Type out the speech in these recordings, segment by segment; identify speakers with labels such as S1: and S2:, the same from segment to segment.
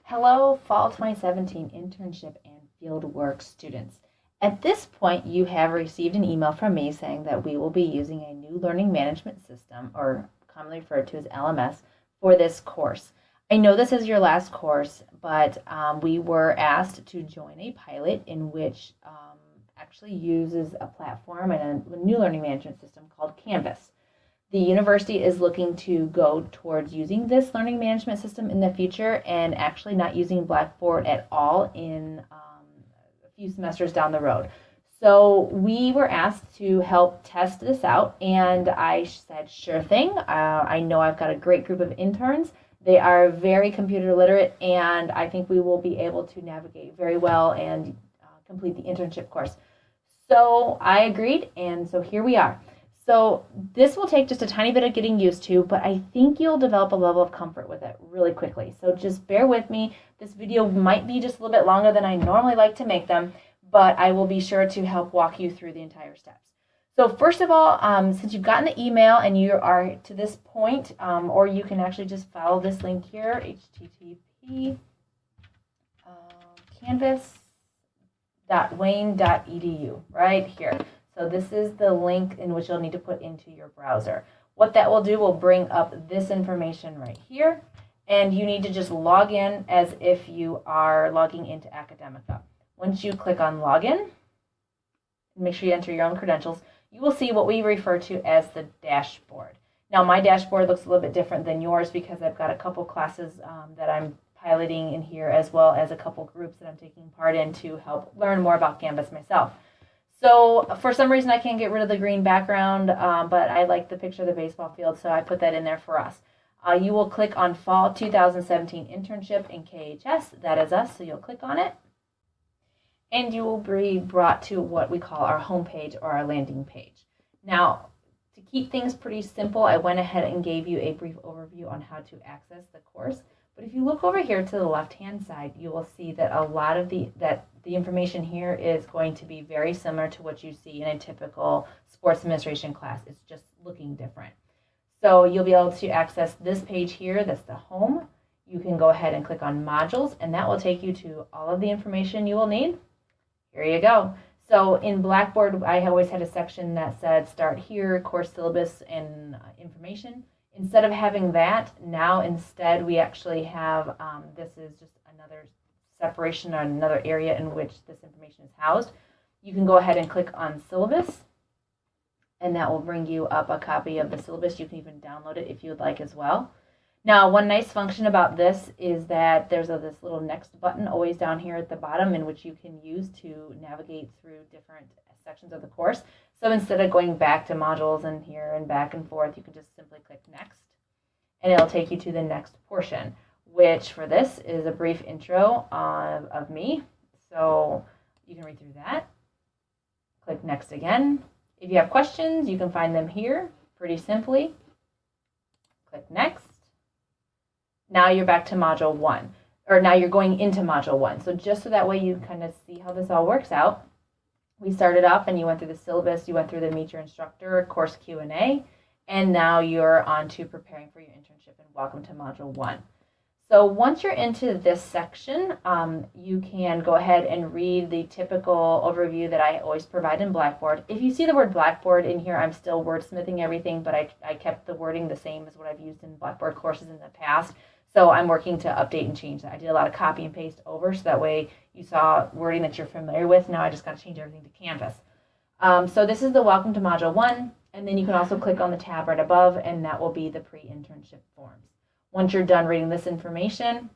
S1: Hello, Fall 2017 internship and fieldwork students. At this point, you have received an email from me saying that we will be using a new learning management system, or commonly referred to as LMS, for this course. I know this is your last course, but we were asked to join a pilot in which actually uses a platform and a new learning management system called Canvas. The university is looking to go towards using this learning management system in the future and actually not using Blackboard at all in a few semesters down the road. So we were asked to help test this out, and I said, sure thing. I know I've got a great group of interns. They are very computer literate, and I think we will be able to navigate very well and complete the internship course. So I agreed, and so here we are. So this will take just a tiny bit of getting used to, but I think you'll develop a level of comfort with it really quickly. So just bear with me. This video might be just a little bit longer than I normally like to make them, but I will be sure to help walk you through the entire steps. So first of all, since you've gotten the email and you are to this point, or you can actually just follow this link here, http canvas.wayne.edu, right here. So this is the link in which you'll need to put into your browser. What that will do will bring up this information right here, and you need to just log in as if you are logging into Academica. Once you click on login, make sure you enter your own credentials, you will see what we refer to as the dashboard. Now my dashboard looks a little bit different than yours because I've got a couple classes that I'm piloting in here, as well as a couple groups that I'm taking part in to help learn more about Canvas myself. So for some reason I can't get rid of the green background, but I like the picture of the baseball field, so I put that in there for us. You will click on Fall 2017 Internship in KHS. That is us, so you'll click on it. And you will be brought to what we call our home page or our landing page. Now, to keep things pretty simple, I went ahead and gave you a brief overview on how to access the course. But if you look over here to the left-hand side, you will see that a lot of the information here is going to be very similar to what you see in a typical sports administration class. It's just looking different. So you'll be able to access this page here. That's the home. You can go ahead and click on modules, and that will take you to all of the information you will need. Here you go. So in Blackboard, I always had a section that said start here, course syllabus, and information. Instead of having that, now instead we actually have, this is just another separation or another area in which this information is housed. You can go ahead and click on syllabus, and that will bring you up a copy of the syllabus. You can even download it if you would like as well. Now, one nice function about this is that there's this little next button always down here at the bottom, in which you can use to navigate through different sections of the course. So instead of going back to modules and here and back and forth, you can just simply click next, and it'll take you to the next portion, which for this is a brief intro of me. So you can read through that. Click next again. If you have questions, you can find them here pretty simply. Click next. Now you're back to module 1, or now you're going into module 1. So just so that way you kind of see how this all works out. We started off and you went through the syllabus, you went through the Meet Your Instructor, course Q&A, and now you're on to preparing for your internship, and welcome to module 1. So once you're into this section, you can go ahead and read the typical overview that I always provide in Blackboard. If you see the word Blackboard in here, I'm still wordsmithing everything, but I kept the wording the same as what I've used in Blackboard courses in the past. So I'm working to update and change that. I did a lot of copy and paste over, so that way you saw wording that you're familiar with. Now I just got to change everything to Canvas. So this is the Welcome to Module 1, and then you can also click on the tab right above, and that will be the pre-internship forms. Once you're done reading this information,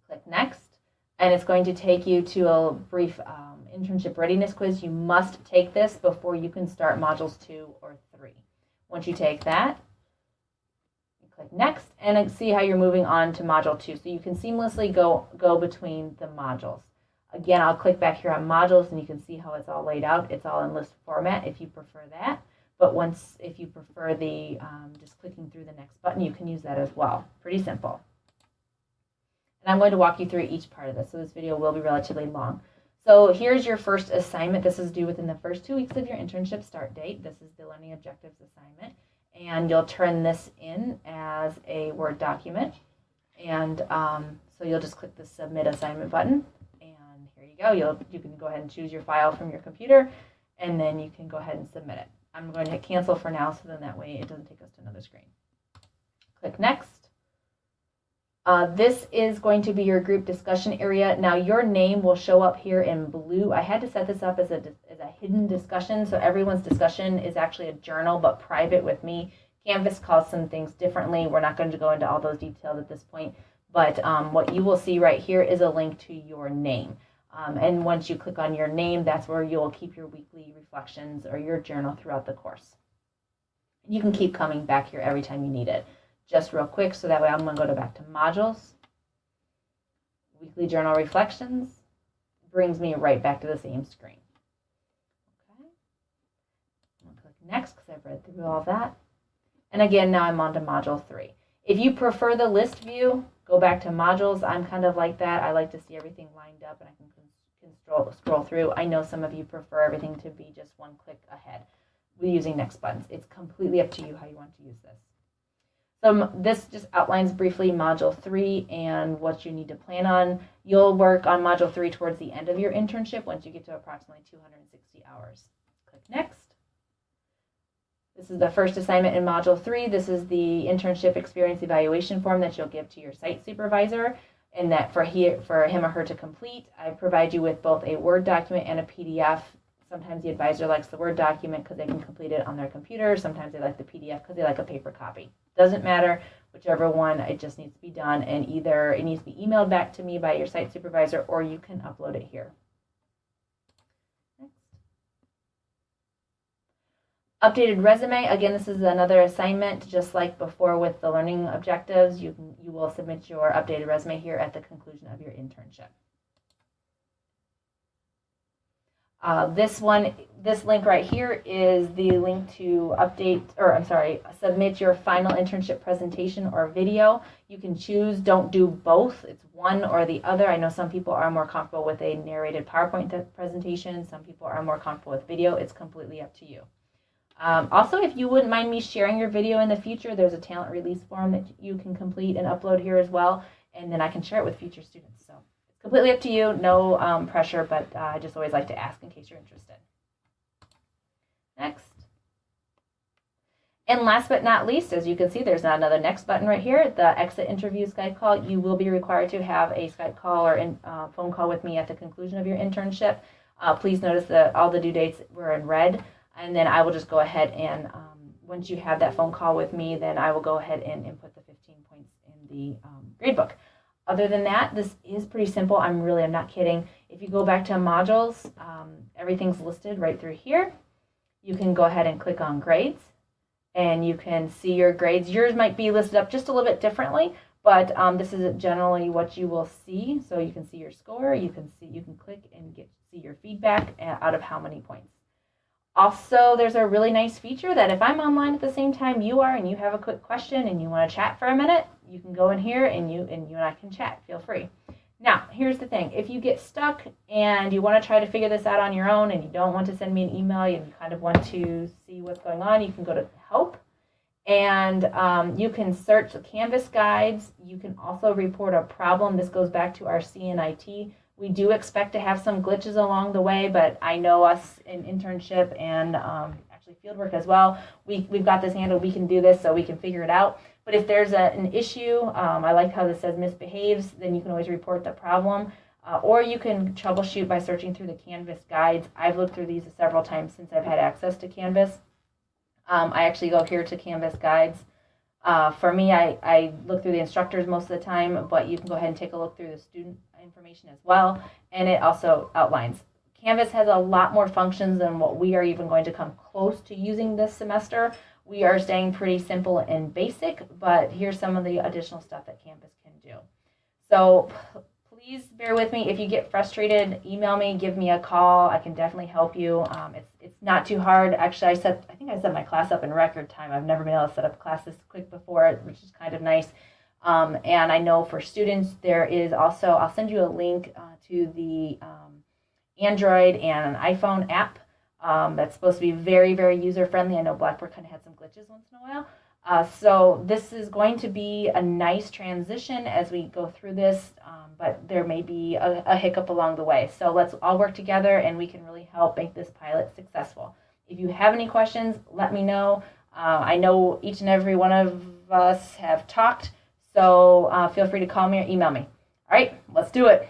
S1: click Next, and it's going to take you to a brief internship readiness quiz. You must take this before you can start modules 2 or 3. Once you take that, click Next, and see how you're moving on to Module 2. So you can seamlessly go between the modules. Again, I'll click back here on modules, and you can see how it's all laid out. It's all in list format if you prefer that. But if you prefer the just clicking through the next button, you can use that as well. Pretty simple. And I'm going to walk you through each part of this, so this video will be relatively long. So here's your first assignment. This is due within the first 2 weeks of your internship start date. This is the Learning Objectives assignment. And you'll turn this in as a Word document. And So you'll just click the Submit Assignment button, and here you go. You can go ahead and choose your file from your computer, and then you can go ahead and submit it. I'm going to hit Cancel for now, so then that way it doesn't take us to another screen. Click Next. This is going to be your group discussion area. Now your name will show up here in blue. I had to set this up as a hidden discussion, so everyone's discussion is actually a journal, but private with me. Canvas calls some things differently. We're not going to go into all those details at this point, but what you will see right here is a link to your name. And once you click on your name, that's where you'll keep your weekly reflections or your journal throughout the course. You can keep coming back here every time you need it. Just real quick, so that way I'm going to go back to modules. Weekly journal reflections brings me right back to the same screen. Okay. I'm going to click Next because I've read through all that. And again, now I'm on to Module 3. If you prefer the list view, go back to modules. I'm kind of like that. I like to see everything lined up and I can scroll through. I know some of you prefer everything to be just one click ahead with using next buttons. It's completely up to you how you want to use this. So this just outlines briefly Module 3 and what you need to plan on. You'll work on Module 3 towards the end of your internship once you get to approximately 260 hours. Click Next. This is the first assignment in Module 3. This is the internship experience evaluation form that you'll give to your site supervisor, and that for him or her to complete. I provide you with both a Word document and a PDF. Sometimes the advisor likes the Word document because they can complete it on their computer. Sometimes they like the PDF because they like a paper copy. Doesn't matter, whichever one, it just needs to be done, and either it needs to be emailed back to me by your site supervisor or you can upload it here. Next. Updated resume. Again, this is another assignment, just like before with the learning objectives. You will submit your updated resume here at the conclusion of your internship. This link right here is the link to submit your final internship presentation or video. You can choose, don't do both. It's one or the other. I know some people are more comfortable with a narrated PowerPoint presentation. Some people are more comfortable with video. It's completely up to you. Also, if you wouldn't mind me sharing your video in the future, there's a talent release form that you can complete and upload here as well, and then I can share it with future students. So it's completely up to you, no pressure, but I just always like to ask in case you're interested. Next. And last but not least, as you can see, there's another next button right here, the exit interview Skype call. You will be required to have a Skype call or phone call with me at the conclusion of your internship. Please notice that all the due dates were in red, and then I will just go ahead and once you have that phone call with me, then I will go ahead and input the 15 points in the gradebook. Other than that, this is pretty simple. I'm not kidding. If you go back to modules, everything's listed right through here. You can go ahead and click on grades, and you can see your grades. Yours might be listed up just a little bit differently, but this is generally what you will see. So you can see your score. You can click and see your feedback out of how many points. Also, there's a really nice feature that if I'm online at the same time you are and you have a quick question and you want to chat for a minute, you can go in here and you and I can chat. Feel free. Now, here's the thing. If you get stuck and you want to try to figure this out on your own and you don't want to send me an email and you kind of want to see what's going on, you can go to Help, and you can search the Canvas guides. You can also report a problem. This goes back to our CNIT. We do expect to have some glitches along the way, but I know us in internship and actually fieldwork as well, we've got this handled. We can do this, so we can figure it out. But if there's an issue, I like how this says misbehaves, then you can always report the problem. Or you can troubleshoot by searching through the Canvas guides. I've looked through these several times since I've had access to Canvas. I actually go here to Canvas guides. For me, I look through the instructors most of the time, but you can go ahead and take a look through the student information as well, and it also outlines. Canvas has a lot more functions than what we are even going to come close to using this semester. We are staying pretty simple and basic, but here's some of the additional stuff that Canvas can do. So please bear with me. If you get frustrated, email me, give me a call. I can definitely help you. It's not too hard. Actually, I think I set my class up in record time. I've never been able to set up a class this quick before, which is kind of nice. And I know for students, there is also, I'll send you a link to the Android and an iPhone app that's supposed to be very, very user-friendly. I know Blackboard kind of had some glitches once in a while. So this is going to be a nice transition as we go through this, but there may be a hiccup along the way. So let's all work together and we can really help make this pilot successful. If you have any questions, let me know. I know each and every one of us have talked, so feel free to call me or email me. All right, let's do it.